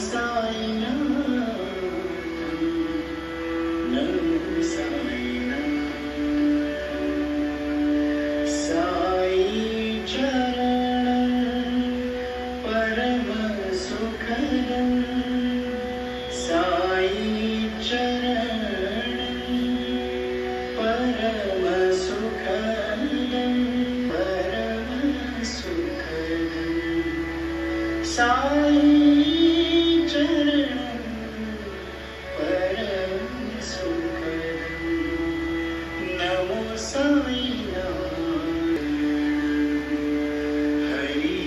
సాయినాథం నమో సాయినాథం సాయి చరణం పరమ సుఖదం సాయి చరణం పరమ సుఖదం పరమ సుఖదం సాయి చరణం పరమ సుఖదం నమో సాయినాథం హరి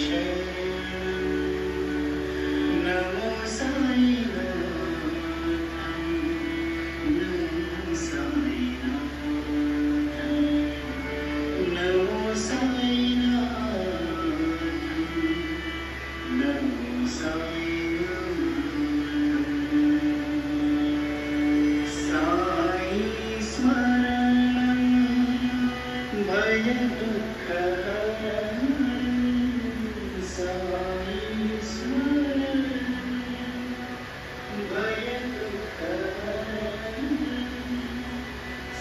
శరణం నమో సాయినాథం నమో సాయినాథం నమో సాయినాథం నమో సాయినాథం సాయి స్మరణం భయ దుఃఖహరం సాయి స్మరణం భయ దుఃఖహరం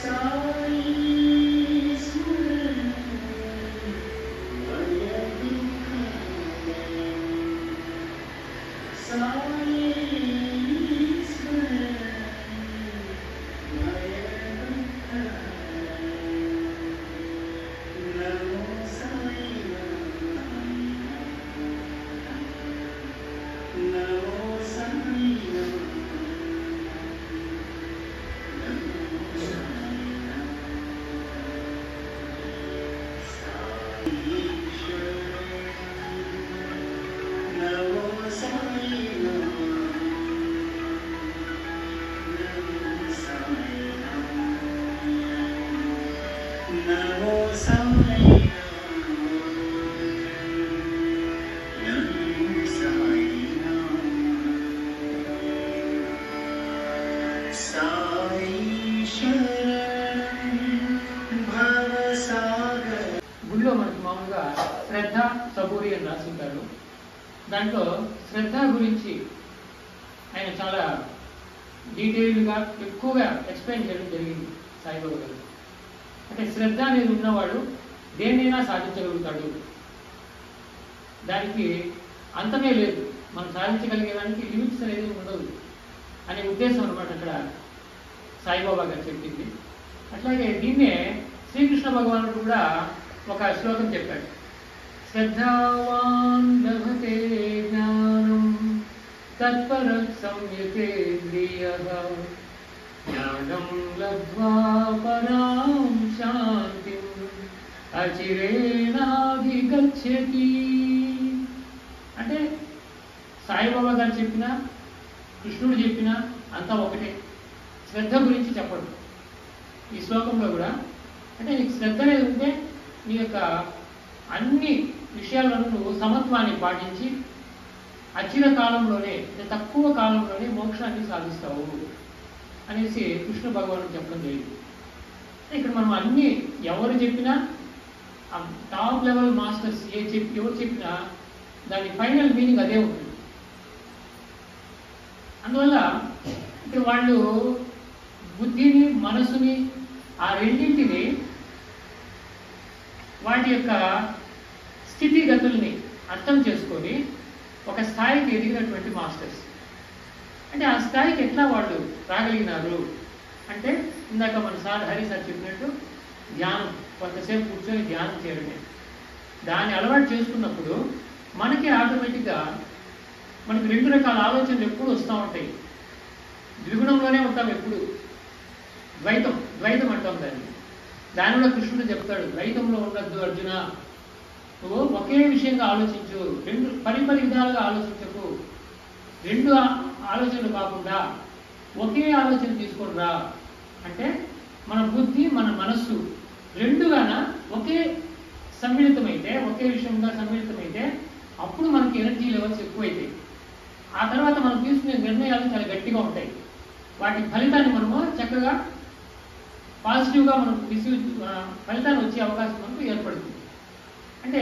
సాయి స్మరణం భయ దుఃఖహరం సాయి స్మరణం భయ దుఃఖహరం నమో సాయినాథం నమో సాయినాథం నమో సాయినాథం నమో సాయినాథం సాయి శరణం భవసాగర్. గుడిలో మనకి మామూలుగా శ్రద్ధ సబూరి అని రాసుంటారు. దాంట్లో శ్రద్ధ గురించి ఆయన చాలా డీటెయిల్డ్గా ఎక్కువగా ఎక్స్ప్లెయిన్ చేయడం జరిగింది సాయిబాబా గారు. అంటే శ్రద్ధ అనేది ఉన్నవాడు దేన్నైనా సాధించగలుగుతాడు, దానికి అంతమే లేదు, మనం సాధించగలిగేదానికి లిమిట్స్ అనేది ఉండదు అనే ఉద్దేశం అనమాట అక్కడ సాయిబాబా గారు చెప్పింది. అట్లాగే దీన్నే శ్రీకృష్ణ భగవానుడు కూడా ఒక శ్లోకం చెప్పాడు. శ్రద్ధావాన్ లభతే జ్ఞానం తత్పర సంయతేంద్రియః జ్ఞానం లబ్ధ్వా పరాం శాంతిం అచిరేణాధిగచ్చతి. అంటే సాయిబాబా గారు చెప్పినా కృష్ణుడు చెప్పినా అంతా ఒకటే, శ్రద్ధ గురించి చెప్పడు ఈ శ్లోకంలో కూడా. అంటే నీకు శ్రద్ధ అనేది ఉంటే నీ యొక్క అన్ని విషయాలను నువ్వు సమత్వాన్ని పాటించి అచిర కాలంలోనే, తక్కువ కాలంలోనే మోక్షాన్ని సాధిస్తావు అనేసి కృష్ణ భగవానుడు చెప్పడం జరిగింది. ఇక్కడ మనం అన్ని ఎవరు చెప్పినా టాప్ లెవెల్ మాస్టర్స్ ఎవరు చెప్పినా దాని ఫైనల్ మీనింగ్ అదే ఉంటుంది. అందువల్ల ఇక్కడ వాళ్ళు బుద్ధిని మనసుని ఆ రెండింటిని వాటి యొక్క స్థితిగతుల్ని అర్థం చేసుకొని ఒక స్థాయికి ఎదిగినటువంటి మాస్టర్స్. అంటే ఆ స్థాయికి ఎట్లా వాళ్ళు రాగలిగినారు అంటే ఇందాక మన సార్ హరి సార్ చెప్పినట్టు ధ్యానం, కొంతసేపు కూర్చొని ధ్యానం చేయడమే. దాన్ని అలవాటు చేసుకున్నప్పుడు మనకి ఆటోమేటిక్గా మనకి రెండు రకాల ఆలోచనలు ఎప్పుడు వస్తూ ఉంటాయి. ద్విగుణంలోనే ఉంటాం ఎప్పుడు. ద్వైతం అంటాం దాన్ని. దానిలో కృష్ణుడు చెప్తాడు, ద్వైతంలో ఉండద్దు అర్జున, నువ్వు ఒకే విషయంగా ఆలోచించు, రెండు పరిపరి విధాలుగా ఆలోచించకు, రెండు ఆలోచనలు కాకుండా ఒకే ఆలోచన తీసుకొని రా అంటే మన బుద్ధి మన మనస్సు రెండుగాన ఒకే సమ్మిళితమైతే, ఒకే విషయంగా సమ్మిళితమైతే అప్పుడు మనకి ఎనర్జీ లెవెల్స్ ఎక్కువైతాయి. ఆ తర్వాత మనం తీసుకునే నిర్ణయాలు చాలా గట్టిగా ఉంటాయి. వాటి ఫలితాన్ని మనము చక్కగా పాజిటివ్గా మనం ఫలితాన్ని వచ్చే అవకాశం మనకు ఏర్పడుతుంది. అంటే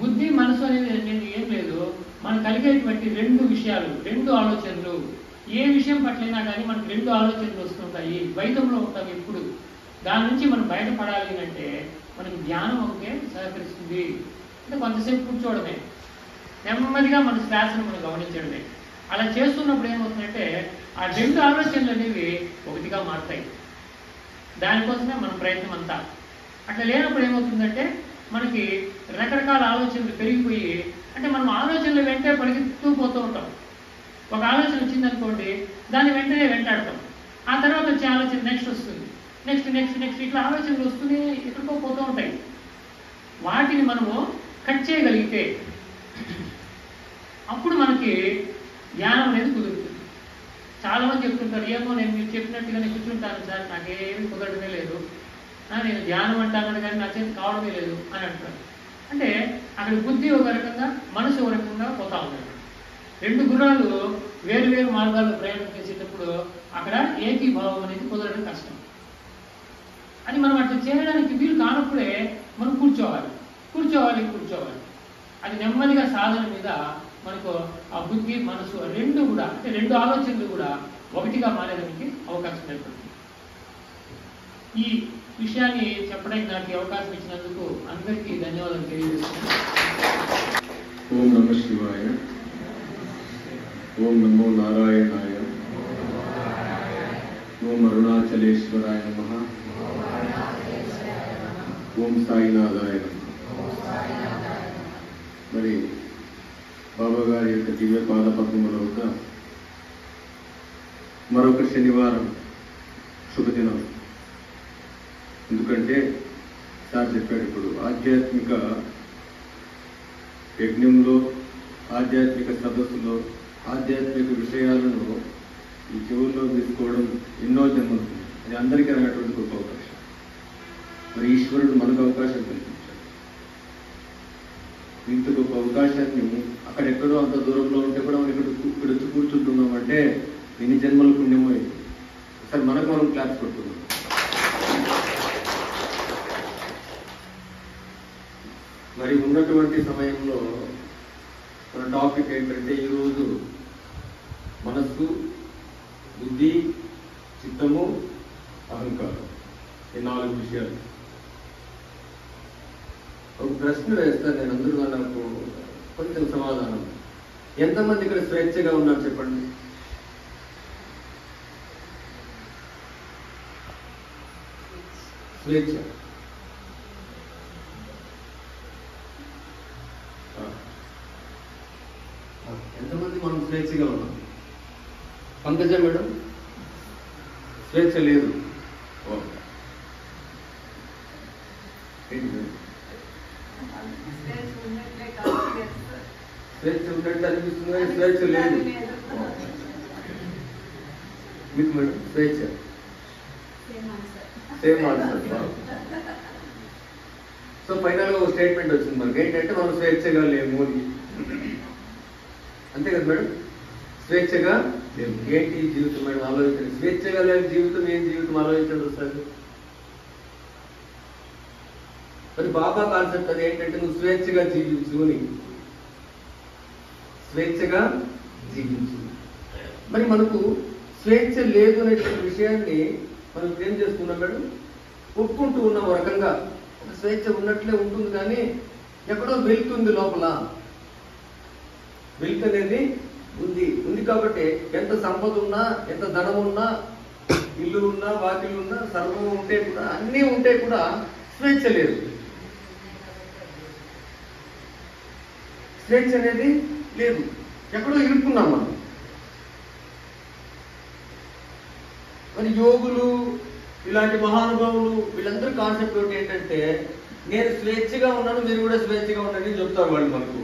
బుద్ధి మనసు అనేది ఏం లేదు, మనకు మనకు కలిగేటువంటి రెండు విషయాలు, రెండు ఆలోచనలు. ఏ విషయం పట్లైనా కానీ మనకు రెండు ఆలోచనలు వస్తుంటాయి, ద్వైతంలో ఉంటాం ఎప్పుడు. దాని నుంచి మనం బయటపడాలి అంటే మనకి ధ్యానం ఒకటే సహకరిస్తుంది. అంటే కొంతసేపు కూర్చోవడమే, నెమ్మదిగా మన శ్వాసను మనం గమనించడమే. అలా చేస్తున్నప్పుడు ఏమవుతుందంటే ఆ రెండు ఆలోచనలు అనేవి ఒకటిగా మారుతాయి. దానికోసమే మన ప్రయత్నం అంతా. అట్లా లేనప్పుడు ఏమవుతుందంటే మనకి రకరకాల ఆలోచనలు పెరిగిపోయి, అంటే మనం ఆలోచనలు వెంటే పరిగెత్తూ పోతూ ఉంటాం. ఒక ఆలోచన వచ్చిందనుకోండి, దాన్ని వెంటనే వెంటాడతాం. ఆ తర్వాత వచ్చే ఆలోచన నెక్స్ట్ వస్తుంది, నెక్స్ట్ నెక్స్ట్ నెక్స్ట్ ఇట్లా ఆలోచనలు వస్తూనే ఎక్కడికో పోతూ ఉంటాయి. వాటిని మనము కట్ చేయగలిగితే అప్పుడు మనకి ధ్యానం అనేది కుదురుతుంది. చాలామంది చెప్తుంటారు, ఏమో నేను మీరు చెప్పినట్టుగానే కూర్చుంటాను సార్, నాకేమీ కుదరడమే లేదు, నేను ధ్యానం అంటాను కానీ నా చేతి కావడమే లేదు అని అంటారు. అంటే అక్కడ బుద్ధి ఒక రకంగా, మనసు ఒక రకంగా పోతా ఉన్నారు. రెండు గుర్రాలు వేరు వేరు మార్గాల్లో ప్రయాణం చేసేటప్పుడు అక్కడ ఏకీభావం అనేది కుదరడం కష్టం. అది మనం అట్లా చేయడానికి వీలు కానప్పుడే మనం కూర్చోవాలి. అది నెమ్మదిగా సాధన మీద మనకు ఆ బుద్ధి, మనసు రెండు కూడా, అంటే రెండు ఆలోచనలు కూడా ఒకటిగా మారేదానికి అవకాశం ఏర్పడుతుంది. ఈ విషయాన్ని చెప్పడానికి నాకు అవకాశం ఇచ్చినందుకు అందరికీ ధన్యవాదాలు తెలియజేస్తున్నాను. ఓం నమః శివాయ. ఓం నమో నారాయణాయ. ఓం అరుణాచలేశ్వరాయ నమః. ఓం సాయినాథాయ నమః. మరి బాబా గారి యొక్క దివ్య పాద పద్మములో మరొక శనివారం శుభదినం. ఎందుకంటే సార్ చెప్పాడు, ఇప్పుడు ఆధ్యాత్మిక యజ్ఞంలో, ఆధ్యాత్మిక సదస్సులో, ఆధ్యాత్మిక విషయాలను ఈ చెవుల్లో తీసుకోవడం ఎన్నో జన్మలు. అది అందరికీ అనేటువంటి గొప్ప అవకాశం. మరి ఈశ్వరుడు మనకు అవకాశం కల్పించాడు. ఇంత గొప్ప అవకాశాన్ని అక్కడెక్కడో అంత దూరంలో ఉంటే కూడా మనం ఇక్కడ వచ్చి కూర్చుంటున్నామంటే ఎన్ని జన్మల పుణ్యమో. ఒకసారి మనకు మనం క్లాస్ కొడుతున్నాం. మరి ఉన్నటువంటి సమయంలో మన టాపిక్ ఏంటంటే ఈరోజు మనస్సు, బుద్ధి, చిత్తము, అహంకారం, ఈ 4 విషయాలు. ఒక ప్రశ్న వేస్తాను నేను, అందరూ నాకు కొంచెం సమాధానం. ఎంతమంది ఇక్కడ స్వేచ్ఛగా ఉన్నారు చెప్పండి. స్వేచ్ఛ ఎంతమంది మనం స్వేచ్ఛగా ఉన్నాం? పంకజ మేడం, స్వేచ్ఛ లేదు. స్వేచ్ఛ ఉన్నట్టు అనిపిస్తుంది కానీ స్వేచ్ఛ లేదు మీకు మేడం? స్వేచ్ఛ సేమ్ ఆన్సర్. సో ఫైనల్గా ఒక స్టేట్మెంట్ వచ్చింది మనకి, ఏంటంటే మనం స్వేచ్ఛగా లేము అని. అంతే కదా మేడం? స్వేచ్ఛగా లేము. ఏంటి జీవితం మేడం? ఆలోచించండి. స్వేచ్ఛగా లేని జీవితం ఏం జీవితం ఆలోచించండి వస్తుంది. మరి బాబా కాన్సెప్ట్ అది ఏంటంటే నువ్వు స్వేచ్ఛగా జీవించు అని. స్వేచ్ఛగా జీవించు. మరి మనకు స్వేచ్ఛ లేదు అనేటువంటి విషయాన్ని మనం ఏం చేస్తున్నాం మేడం? ఒప్పుకుంటూ ఉన్నాం. ఒక రకంగా ఒక స్వేచ్ఛ ఉన్నట్లే ఉంటుంది కానీ ఎక్కడో వెళ్తుంది లోపల. వెల్త్ అనేది ఉంది కాబట్టి ఎంత సంపద ఉన్నా, ఎంత ధనం ఉన్నా, ఇల్లు ఉన్నా, వాకిలు ఉన్నా, సర్వం ఉంటే కూడా, అన్నీ ఉంటే కూడా స్వేచ్ఛ లేదు. స్వేచ్ఛ అనేది లేదు. ఎక్కడో ఇరుక్కున్నాం మనం. మరి యోగులు, ఇలాంటి మహానుభావులు, వీళ్ళందరూ కాన్సెప్ట్ ఒకటి ఏంటంటే నేను స్వేచ్ఛగా ఉన్నాను, మీరు కూడా స్వేచ్ఛగా ఉండండి అని చెప్తారు వాళ్ళు మనకు.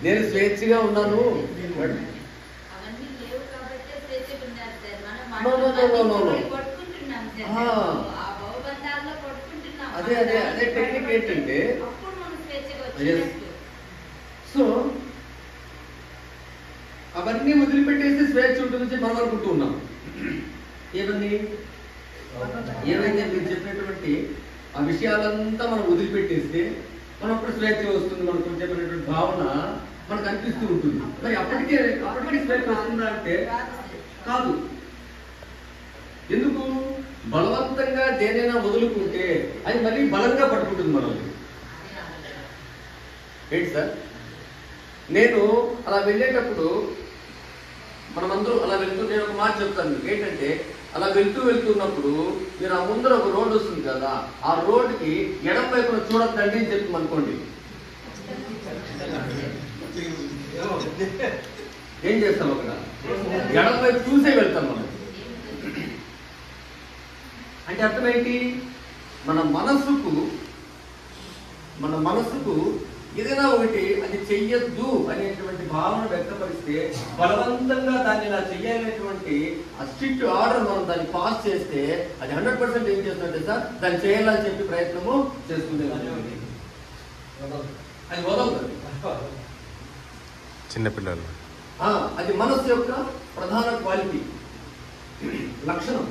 నేను స్వేచ్ఛగా ఉన్నాను. అదే అదే అదే టెక్నిక్ ఏంటంటే, సో అవన్నీ వదిలిపెట్టేస్తే స్వేచ్ఛ ఉంటుంది మనం అనుకుంటూ ఉన్నాం. ఏవైతే మీరు చెప్పినటువంటి ఆ విషయాలంతా మనం వదిలిపెట్టేస్తే మనం అప్పుడు స్వేచ్ఛ వస్తుంది. మనకు చెప్పినటువంటి భావన మనకు అనిపిస్తూ ఉంటుంది. మరి అప్పటికే స్వేచ్ఛ వస్తుందా అంటే కాదు. ఎందుకు? బలవంతంగా దేనైనా వదులుకుంటే అది మళ్ళీ బలంగా పట్టుకుంటుంది మనల్ని. ఏంటి సార్, నేను అలా వెళ్ళేటప్పుడు మనమందరూ అలా వెళ్తూ, నేను ఒక మాట చెప్తాను మీకు ఏంటంటే, అలా వెళ్తున్నప్పుడు మీరు ఆ ముందర ఒక రోడ్డు వస్తుంది కదా, ఆ రోడ్డుకి ఎడం వైపున చూడద్దండి అని చెప్తాం అనుకోండి, ఏం చేస్తాం? అక్కడ ఎడం వైపు చూసే వెళ్తాం మనం. అంటే అర్థం ఏంటి? మన మనస్సుకు ఏదైనా ఒకటి అది చెయ్యొద్దు అనేటువంటి భావన వ్యక్తపరిస్తే బలవంతంగా దాన్ని ఇలా చెయ్యాలనేటువంటి ఆ స్ట్రిక్ట్ ఆర్డర్ మనం దాన్ని పాస్ చేస్తే అది 100% ఏం చేస్తుందంటే సార్, దాన్ని చేయాలని చెప్పి ప్రయత్నము చేస్తుంది. అది వదలదు. చిన్నపిల్లలు అది మనస్సు యొక్క ప్రధాన క్వాలిటీ, లక్షణం.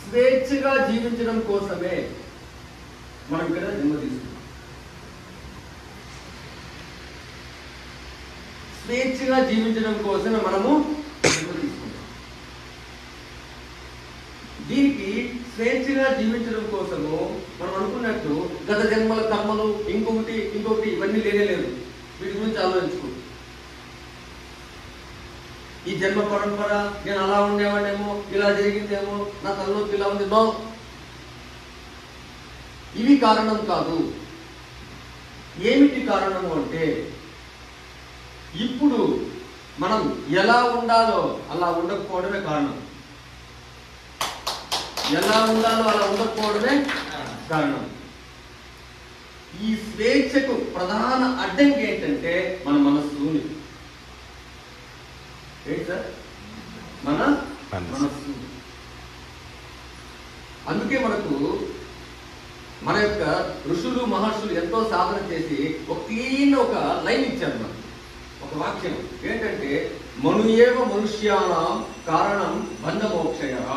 స్వేచ్ఛగా జీవించడం కోసమే మనం ఇక్కడ జన్మ తీసుకున్నాం. స్వేచ్ఛగా జీవించడం కోసమే మనము జన్మ తీసుకున్నాం. దీనికి స్వేచ్ఛగా జీవించడం కోసము మనం అనుకున్నట్టు గత జన్మల కర్మలు ఇంకొకటి ఇవన్నీ లేనేలేదు. వీటి గురించి ఆలోచించుకో. ఈ జన్మ పరంపర, నేను అలా ఉండేవాడేమో, ఇలా జరిగిందేమో, నా తలలోకి ఇలా ఉంది, నో, ఇవి కారణం కాదు. ఏమిటి కారణము అంటే, ఇప్పుడు మనం ఎలా ఉండాలో అలా ఉండకపోవడమే కారణం. ఎలా ఉండాలో అలా ఉండకపోవడమే కారణం. ఈ స్వేచ్ఛకు ప్రధాన అడ్డంకి ఏంటంటే మన మనస్సుని. ఏంటి సార్? మన మనస్సు. అందుకే మనకు మన యొక్క ఋషులు మహర్షులు ఎంతో సాధన చేసి ఒక క్లీన్ ఒక లైన్ ఇచ్చారు మనకు, ఒక వాక్యం ఏంటంటే, మనుయేవ మనుష్యానాం కారణం బంధమోక్షయః.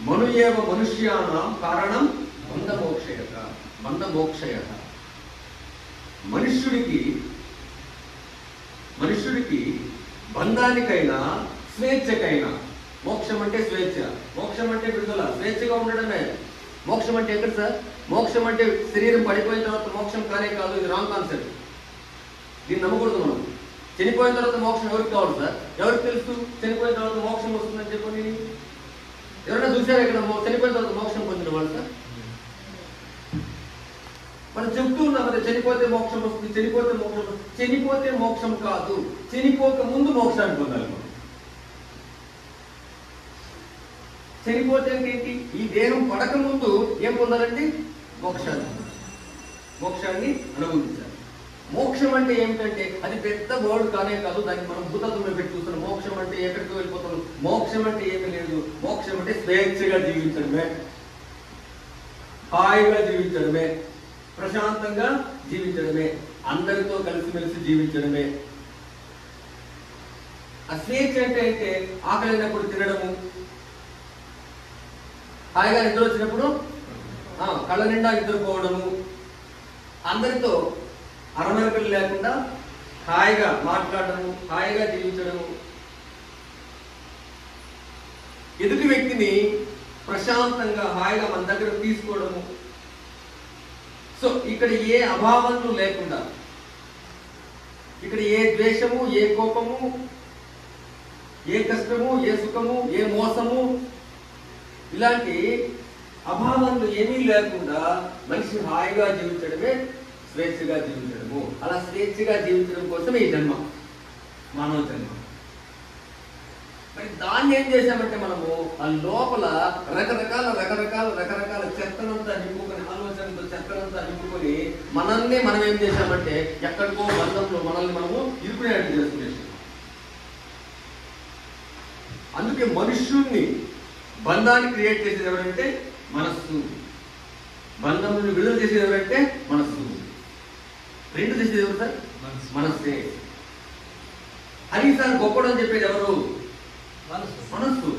మనుయేవ మనుష్యానాం కారణం బంధమోక్షయః. మనుష్యుడికి బంధానికైనా స్వేచ్ఛకైనా, మోక్షం అంటే స్వేచ్ఛ, మోక్షం అంటే విడుదల, స్వేచ్ఛగా ఉండడమే. మోక్షం అంటే ఎక్కడ సార్? మోక్షం అంటే శరీరం పడిపోయిన తర్వాత మోక్షం కానే కాదు. ఇది రాంగ్ కాన్సెప్ట్. దీన్ని నమ్మకూడదు మనం. చనిపోయిన తర్వాత మోక్షం ఎవరికి కావాలి సార్? ఎవరికి తెలుసు చనిపోయిన తర్వాత మోక్షం వస్తుందని చెప్పని? ఎవరైనా చూసారా ఇక్కడ చనిపోయిన తర్వాత మోక్షం పొందిన వాళ్ళు సార్? మనం చెప్తూ ఉన్నాం కదా, చనిపోతే మోక్షం వస్తుంది, చనిపోతే మోక్షం కాదు, చనిపోక ముందు మోక్షాన్ని పొందాలి మనం. చనిపోతే ఏంటి? ఈ దేహం పడక ముందు ఏం పొందాలండి? మోక్షాన్ని అనుభవించాలి. మోక్షం అంటే ఏమిటంటే అది పెద్ద వర్డ్ కానే కాదు. దాన్ని మనం భూతత్వంలో పెట్టి చూస్తున్నాం. మోక్షం అంటే ఎక్కడికి వెళ్ళిపోతాం? మోక్షం అంటే ఏమీ లేదు. మోక్షం అంటే స్వేచ్ఛగా జీవించడమే, హాయిగా జీవించడమే, ప్రశాంతంగా జీవించడమే, అందరితో కలిసిమెలిసి జీవించడమే. ఆ స్వేచ్ఛ అంటే ఆకలినప్పుడు తినడము, హాయిగా నిద్ర వచ్చినప్పుడు కళ్ళ నిండా నిద్రపోవడము, అందరితో అరమరికలు లేకుండా హాయిగా మాట్లాడడము, హాయిగా జీవించడము, ఎదుటి వ్యక్తిని ప్రశాంతంగా హాయిగా మన దగ్గర తీసుకోవడము. సో ఇక్కడ ఏ అభావము లేకుండా, ఇక్కడ ఏ ద్వేషము, ఏ కోపము, ఏ కష్టము, ఏ సుఖము, ఏ మోసము, ఇలాంటి అభావాలు ఏమీ లేకుండా మనిషి హాయిగా జీవించడమే స్వేచ్ఛగా జీవించడము. అలా స్వేచ్ఛగా జీవించడం కోసం ఈ జన్మ, మానవ జన్మ. మరి దాన్ని ఏం చేశామంటే మనము ఆ లోపల రకరకాల చెత్తనంతా నింపుకొని, ఆలోచనతో చెత్తనంతా నింపుకొని మనల్ని మనం ఏం చేశామంటే ఎక్కడికో బంధంలో మనల్ని మనము ఇరుకునేట్టు చేసుకునేసాం. అందుకే మనుష్యుణ్ణి బంధాన్ని క్రియేట్ చేసేది ఎవరంటే మనస్సు, బంధములను విడుదల చేసేది ఎవరంటే మనస్సు. రెండు చేసేది ఎవరు సార్? మనస్సే. హరి సార్ గొప్పడు అని చెప్పేది ఎవరు? మనస్సు.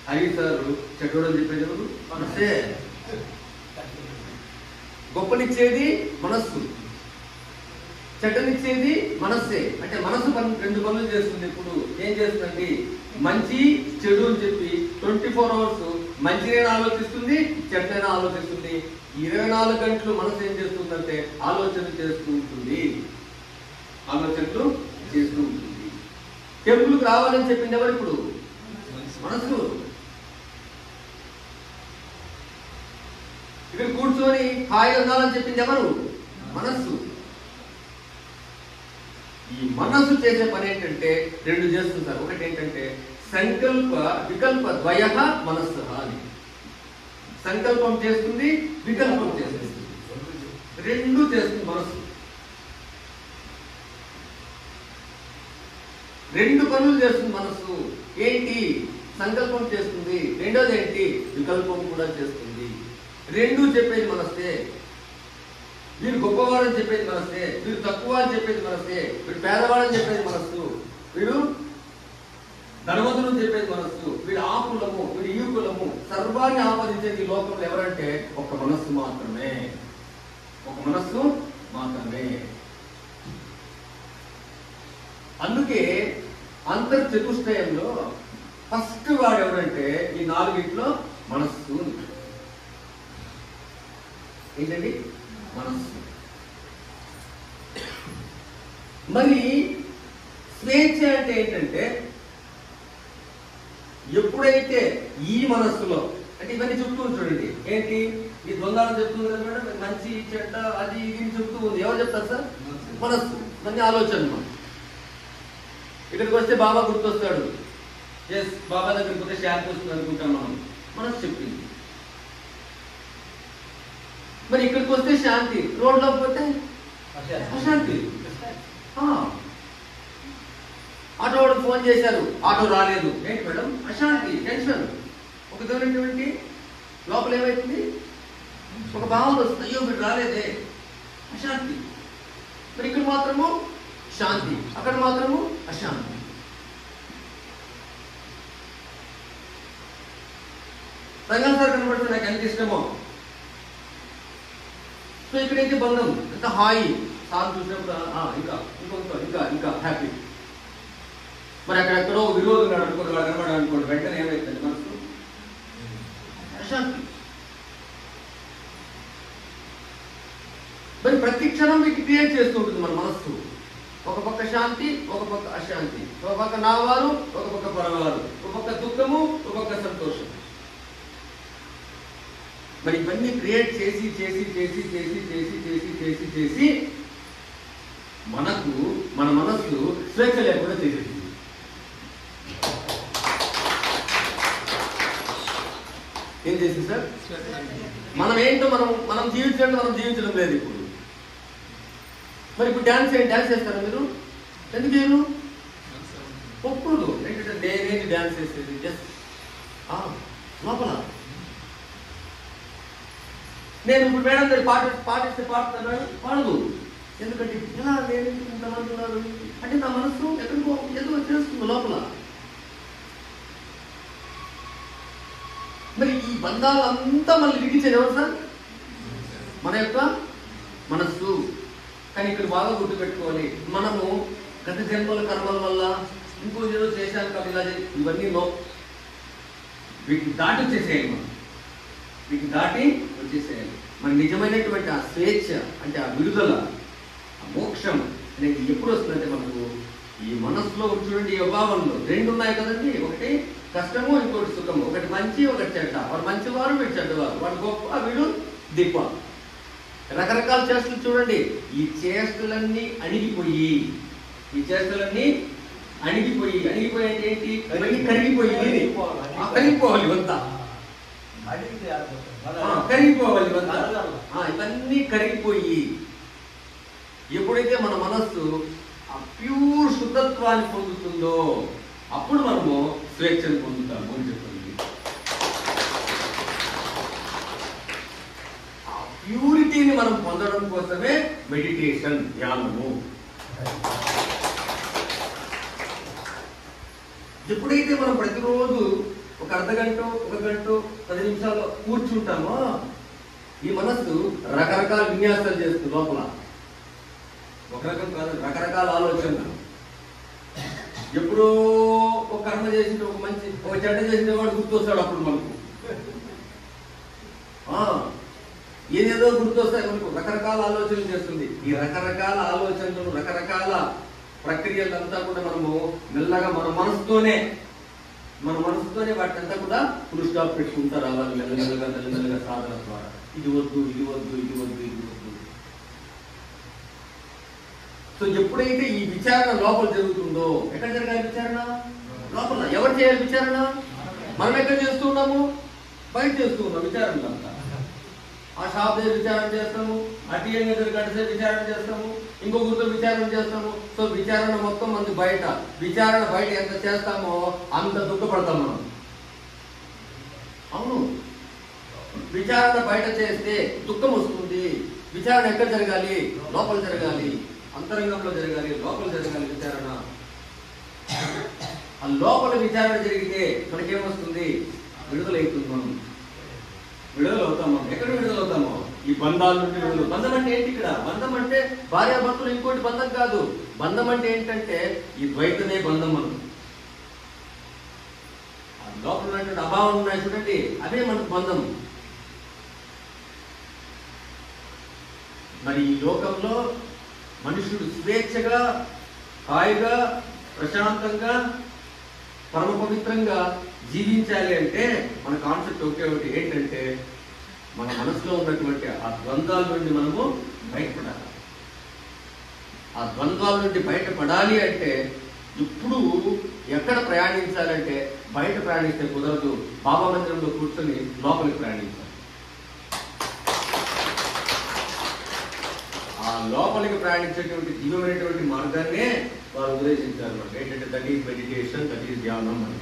హరి సార్ చెడ్డోడు అని చెప్పేది ఎవరు? మనస్సే. గొప్పనిచ్చేది మనస్సు, చెడ్డనిచ్చేది మనస్సే. అంటే మనస్సు రెండు పనులు చేస్తుంది. ఇప్పుడు ఏం చేస్తుందండి, మంచి చెడు అని చెప్పి 24 hours మంచినైనా ఆలోచిస్తుంది, చెడ్డైనా ఆలోచిస్తుంది. 24 గంటలు మనసు ఏం చేస్తుందంటే ఆలోచనలు చేస్తూ ఉంటుంది, ఆలోచనలు చేస్తూ ఉంటుంది. టెంపుల్కి రావాలని చెప్పింది ఎవరు? ఇప్పుడు మనసు. ఇక్కడ కూర్చొని హాయిగా ఉండాలని చెప్పింది ఎవరు? మనస్సు. ఈ మనస్సు చేసే పని ఏంటంటే రెండు చేస్తుంటారు. ఒకటి ఏంటంటే సంకల్ప వికల్ప ద్వయ మనస్సు అని. సంకల్పం చేస్తుంది, వికల్పం చేస్తుంది, రెండు చేస్తుంది మనస్సు. రెండు పనులు చేస్తుంది మనస్సు. ఏంటి? సంకల్పం చేస్తుంది, రెండోది ఏంటి? వికల్పం కూడా చేస్తుంది. రెండు చెప్పేది మనస్సే. వీరు గొప్పవాడని చెప్పేది మనస్సే, వీరు తక్కువ అని చెప్పేది మనస్సే, వీడు పేదవాడని చెప్పేది మనస్సు, వీడు ధనవంతుడు చెప్పేది మనస్సు, వీడు ఆ కులము, వీడు ఈ కులము. సర్వాన్ని ఆపాదించేది ఈ లోకంలో ఎవరంటే ఒక మనస్సు మాత్రమే, ఒక మనస్సు మాత్రమే. అందుకే అంతర్చతుష్టయంలో ఫస్ట్ వాడు ఎవరంటే ఈ నాలుగిట్లో మనస్సు. ఏంటండి? మనస్సు. మరి స్వేచ్ఛ అంటే ఏంటంటే ఎప్పుడైతే ఈ మనస్సులో, అంటే ఇవన్నీ చెప్తూ చూడండి, ఏంటి ఈ దొంగలు చెప్తుంది కదా మేడం, మంచి చెడ్డ అది ఇది చెప్తూ ఉంది. ఎవరు చెప్తారు సార్? మనస్సు. ఇవన్నీ ఆలోచన. ఇక్కడికి వస్తే బాబా గుర్తొస్తాడు. ఎస్, బాబా దగ్గరికి పోతే శాంతి వస్తుంది అనుకుంటాం మనం. మనస్సు చెప్పింది. మరి ఇక్కడికి వస్తే శాంతి, రోడ్లో పోతే అశాంతి. ఆటో వాడు ఫోన్ చేశారు, ఆటో రాలేదు. ఏంటి మేడం? అశాంతి, టెన్షన్. ఒక దూరం లోపల ఏమైతుంది? ఒక భావన వస్తుంది, అయ్యో మీరు రాలేదే, అశాంతి. మరి ఇక్కడ మాత్రము శాంతి, అక్కడ మాత్రము అశాంతి. రంగన్ సార్ కనబడితే నాకు ఎంత ఇష్టమో. సో ఇక్కడైతే బంధం ఎంత హాయి, సార్ చూసినప్పుడు ఇంకా ఇంకొక ఇంకా ఇంకా హ్యాపీ. మరి అక్కడెక్కడో విరోధం అనుకోండి, వాడు కనబడాలి అనుకోండి, వెంటనే ఏమైతుంది? మనసు అశాంతి. మరి ప్రతి క్షణం మీకు క్రియేట్ చేస్తూ ఉంటుంది మన మనస్సు. ఒక పక్క శాంతి, ఒక పక్క అశాంతి, ఒక పక్క నావారు, ఒక పక్క పరవారు, ఒక పక్క దుఃఖము, ఒక పక్క సంతోషం. మరి ఇవన్నీ క్రియేట్ చేసి చేసి చేసి చేసి చేసి చేసి చేసి చేసి మనకు మన మనస్సు స్వేచ్ఛ లేకుండా చేసేసింది. ఏం చేసింది సార్? మనం ఏంటో మనం జీవించడం లేదు ఇప్పుడు. మరి ఇప్పుడు డాన్స్ చేస్తారా మీరు? ఎందుకు చేయరు? ఒప్పుకోదు. ఏంటంటే నేనేంటి డాన్స్ చేసేది? జస్ట్ లోపల నేను ఇప్పుడు మేడం గారు పాటిస్తే పాడుతున్నాను, పాడదు. ఎందుకంటే ఇలా నేను ఇంతమంది ఉన్నారు అంటే నా మనస్సు ఎక్కడికో ఏదో చేస్తుంది లోపల. మరి ఈ బంధాలంతా మళ్ళీ విడిచేది ఎవరు సార్? మన యొక్క మనస్సు. కానీ ఇక్కడ బాగా గుర్తుపెట్టుకోవాలి, మనము గత జన్మల కర్మల వల్ల ఇంకో ఏదో చేశాను కాబట్టి ఇలా ఇవన్నీ వీటిని దాటి వచ్చేసేయాలి. మనం వీటిని దాటి వచ్చేసేయాలి. మన నిజమైనటువంటి ఆ స్వేచ్ఛ అంటే ఆ విడుదల, ఆ మోక్షం అనేది ఎప్పుడు వస్తుందంటే మనకు ఈ మనస్సులో చూడండి, ఈ అభావంలో రెండు ఉన్నాయి కదండి. ఒకటి కష్టము, ఇంకోటి సుఖము. ఒకటి మంచి, ఒకటి చెడ్డ. వాడు మంచివారు, వీడు చెడ్డవారు. వాడు గొప్ప, వీడు దిప్ప. రకరకాల చేష్టలు చూడండి. ఈ చేష్టలన్నీ అణిగిపోయి అంటే ఏంటి? ఇవన్నీ కరిగిపోయి కరిగిపోవాలి ఇవంతా, కరిగిపోవాలి ఇవంతా. ఇవన్నీ కరిగిపోయి ఎప్పుడైతే మన మనస్సు ఆ ప్యూర్ శుద్ధత్వాన్ని పొందుతుందో అప్పుడు మనము స్వేచ్ఛను పొందుతాము అని చెప్తుంది. ఆ ప్యూరిటీని మనం పొందడం కోసమే మెడిటేషన్, ధ్యానము. ఎప్పుడైతే మనం ప్రతిరోజు ఒక అర్ధగంట, 1 గంట, 10 నిమిషాలు కూర్చుంటామో ఈ మనస్సు రకరకాల విన్యాసాలు చేస్తుంది లోపల. ఒక రకం కాదు, రకరకాల ఆలోచనలు. ఎప్పుడో ఒక కర్మ చేసిన ఒక మంచి ఒక చెడ్డ చేసిన వాడు గుర్తొస్తాడు అప్పుడు మనకు. ఏదేదో గుర్తొస్తాయి మనకు. రకరకాల ఆలోచనలు చేస్తుంది. ఈ రకరకాల ఆలోచనలు, రకరకాల ప్రక్రియలంతా కూడా మనము మెల్లగా మన మనసుతోనే వాటినంతా కూడా ఫుల్ స్టాప్ పెట్టుకుంటూ రావాలి. మెల్లమెల్లగా సాధన ద్వారా ఇది వద్దు, ఇది వద్దు, ఇది వద్దు, ఇది వద్దు. సో ఎప్పుడైతే ఈ విచారణ లోపల జరుగుతుందో, ఎక్కడ జరగాలి విచారణ? లోపల. ఎవరు చేయాలి విచారణ? మనం ఎక్కడ చేస్తూ ఉన్నాము? బయట చేస్తూ ఉన్నాం విచారణలంతా. ఆ షాప్ దగ్గర విచారణ చేస్తాము, ఆ టీఎం దగ్గర గడిసే విచారణ చేస్తాము, ఇంకొకరితో విచారణ చేస్తాము. సో విచారణ మొత్తం మంది బయట. విచారణ బయట ఎంత చేస్తామో అంత దుఃఖపడతాం మనం. అవును, విచారణ బయట చేస్తే దుఃఖం వస్తుంది. విచారణ ఎక్కడ జరగాలి? లోపల జరగాలి, అంతరంగంలో జరగాలి, లోపల జరగాలి విచారణ. ఆ లోపల విచారణ జరిగితే మనకేమొస్తుంది? విడుదలవుతుంది. మనం విడుదలవుతాం. మనం ఎక్కడ విడుదలవుతామో ఈ బంధాల నుండి విడుదల. బంధం అంటే ఏంటి? ఇక్కడ బంధం అంటే భార్యాభర్తలు ఇంకోటి బంధం కాదు. బంధం అంటే ఏంటంటే ఈ ద్వైతమే బంధం. మనం లోపల ఉన్నటువంటి అభావం ఉన్నాయి చూడండి, అదే మనకు బంధం. మరి ఈ లోకంలో మనుషుడు స్వేచ్ఛగా, హాయిగా, ప్రశాంతంగా, పరమ పవిత్రంగా జీవించాలి అంటే మన కాన్సెప్ట్ ఒకటి ఏంటంటే మన మనసులో ఉన్నటువంటి ఆ ద్వంద్వాల నుండి మనము బయటపడాలి. ఆ ద్వంద్వాల నుండి బయటపడాలి అంటే ఇప్పుడు ఎక్కడ ప్రయాణించాలంటే బయట ప్రయాణిస్తే కుదరదు. బాబా మందిరంలో కూర్చొని లోపలికి ప్రయాణించాలి. ఆ లోపలికి ప్రయాణించేటువంటి దివ్యమైనటువంటి మార్గాన్నే వారు ఉపదేశించారు మనకు. ఏంటంటే that is meditation, that is ధ్యానం అని.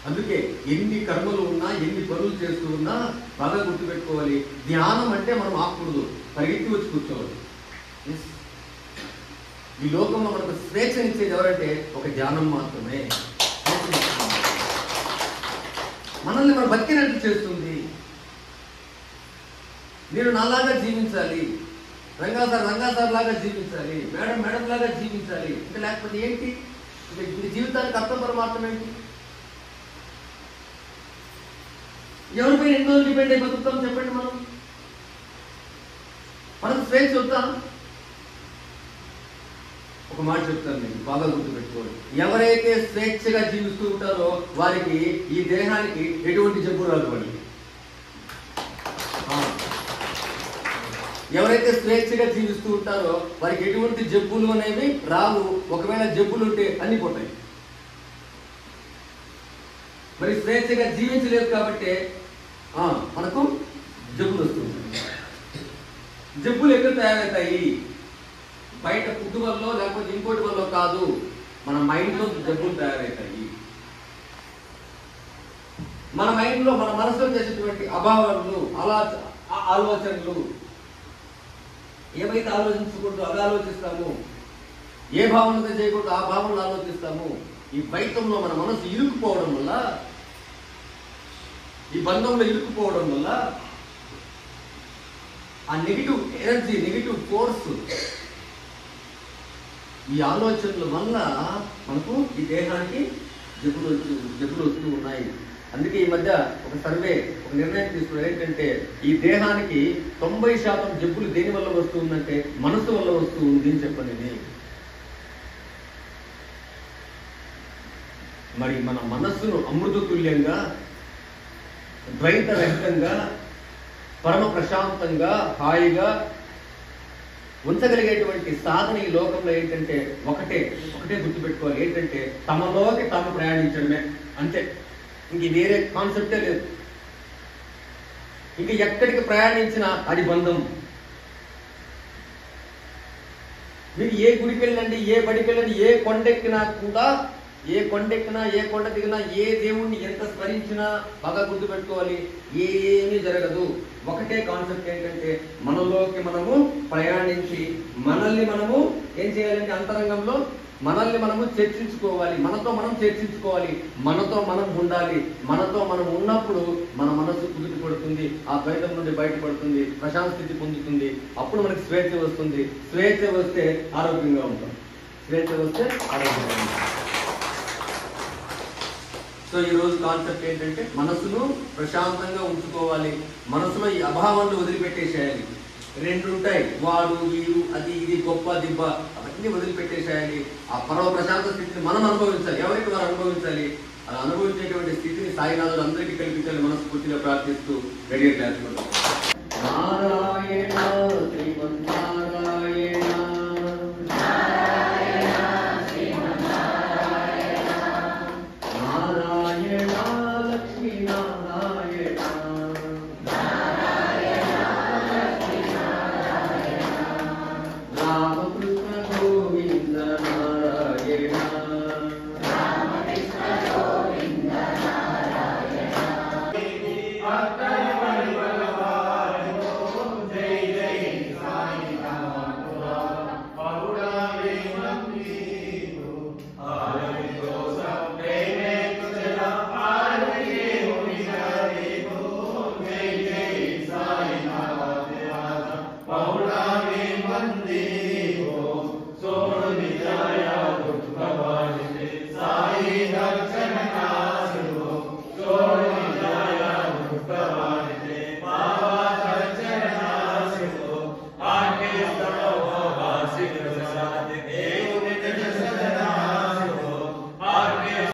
అందుకే ఎన్ని కర్మలు ఉన్నా, ఎన్ని పనులు చేస్తూ ఉన్నా బాగా గుర్తుపెట్టుకోవాలి, ధ్యానం అంటే మనం ఆకూడదు, పరిగెత్తి వచ్చి కూర్చోవాలి. ఈ లోకంలో మనకు స్వేచ్ఛనిచ్చేది ఎవరంటే ఒక ధ్యానం మాత్రమే. మనల్ని మనం బతికినట్టు చేస్తుంది. నేను నాలాగా జీవించాలి, రంగాసార్ లాగా జీవించాలి, మేడం లాగా జీవించాలి. ఇంకా లేకపోతే ఏంటి? జీవితానికి అర్థం పరమార్థం ఏంటి? ఎవరిపై ఎన్నో డిపెండ్ అయి బతుకుతాం చెప్పండి. మనకు స్వేచ్ఛ వద్దా? ఒక మాట చెప్తాను, నేను బాగా గుర్తుపెట్టుకోండి. ఎవరైతే స్వేచ్ఛగా జీవిస్తూ ఉంటారో వారికి ఈ దేహానికి ఎటువంటి జబ్బు రాదు. వాడికి ఎవరైతే స్వేచ్ఛగా జీవిస్తూ ఉంటారో వారికి ఎటువంటి జబ్బులు అనేవి రావు. ఒకవేళ జబ్బులు ఉంటే అన్ని పోతాయి. మరి స్వేచ్ఛగా జీవించలేదు కాబట్టి మనకు జబ్బులు వస్తుంది. జబ్బులు ఎక్కడ తయారవుతాయి? బయట ఫుడ్ వల్ల లేకపోతే ఇంకోటి వల్ల కాదు, మన మైండ్లో జబ్బులు తయారవుతాయి. మన మైండ్లో, మన మనసులో చేసేటువంటి అభావాలు, ఆలోచనలు, ఏవైతే ఆలోచించకూడదు అవి ఆలోచిస్తాము, ఏ భావనతో చేయకూడదు ఆ భావనలు ఆలోచిస్తాము. ఈ ద్వైతంలో మన మనసు ఇరుక్కుపోవడం వల్ల, ఈ బంధంలో ఇరుక్కుపోవడం వల్ల ఆ నెగిటివ్ ఎనర్జీ, నెగిటివ్ ఫోర్స్, ఈ ఆలోచనల వల్ల మనకు ఈ దేహానికి జబ్బులు వస్తూ ఉన్నాయి. అందుకే ఈ మధ్య ఒక సర్వే, ఒక నిర్ణయం తీసుకున్నారు. ఏంటంటే ఈ దేహానికి 90% జబ్బులు దేని వల్ల వస్తూ ఉందంటే మనసు వల్ల వస్తూ ఉంది అని చెప్పండి. మరి మన మనస్సును అమృతతుల్యంగా, ద్వైత రహితంగా, పరమ ప్రశాంతంగా, హాయిగా ఉంచగలిగేటువంటి సాధన ఈ లోకంలో ఏంటంటే ఒకటే గుర్తుపెట్టుకోవాలి. ఏంటంటే తమలోకి తాము ప్రయాణించడమే, అంతే. ఇంక వేరే కాన్సెప్టే లేదు. ఇంక ఎక్కడికి ప్రయాణించినా అది బంధం. మీరు ఏ గుడికి వెళ్ళండి, ఏ బడికి వెళ్ళండి, ఏ కొండెక్కినా కూడా ఏ కొండ ఎక్కినా, ఏ కొండ దిగినా, ఏ దేవుణ్ణి ఎంత స్మరించినా బాగా గుర్తుపెట్టుకోవాలి, ఏమీ జరగదు. ఒకటే కాన్సెప్ట్ ఏంటంటే మనలోకి మనము ప్రయాణించి మనల్ని మనము ఏం చేయాలంటే అంతరంగంలో మనల్ని మనము చర్చించుకోవాలి, మనతో మనం చర్చించుకోవాలి, మనతో మనం ఉండాలి. మనతో మనం ఉన్నప్పుడు మన మనస్సు కుదుట పడుతుంది, ఆ ద్వైతం నుండి బయటపడుతుంది, ప్రశాంత స్థితి పొందుతుంది. అప్పుడు మనకి స్వేచ్ఛ వస్తుంది. స్వేచ్ఛ వస్తే ఆరోగ్యంగా ఉంటాం. స్వేచ్ఛ వస్తే ఆరోగ్యంగా ఉంటాం. సో ఈ రోజు కాన్సెప్ట్ ఏంటంటే మనసును ప్రశాంతంగా ఉంచుకోవాలి. మనసులో ఈ అభావాన్ని వదిలిపెట్టేసేయాలి. రెండు ఉంటాయి, వాడు వీడు, అది ఇది, గొప్ప దిబ్బ, అవన్నీ వదిలిపెట్టేసేయాలి. ఆ పరమ ప్రశాంత స్థితిని మనం అనుభవించాలి. ఎవరికి వారు అనుభవించాలి. అలా అనుభవించేటువంటి స్థితిని సాయినాథుడు అందరికీ కల్పించాలి. మనస్ఫూర్తిగా ప్రార్థిస్తూ ready class Narayana Srimannarayana Narayana Lakshmi Narayana Ramakrishna Govinda Narayana Sono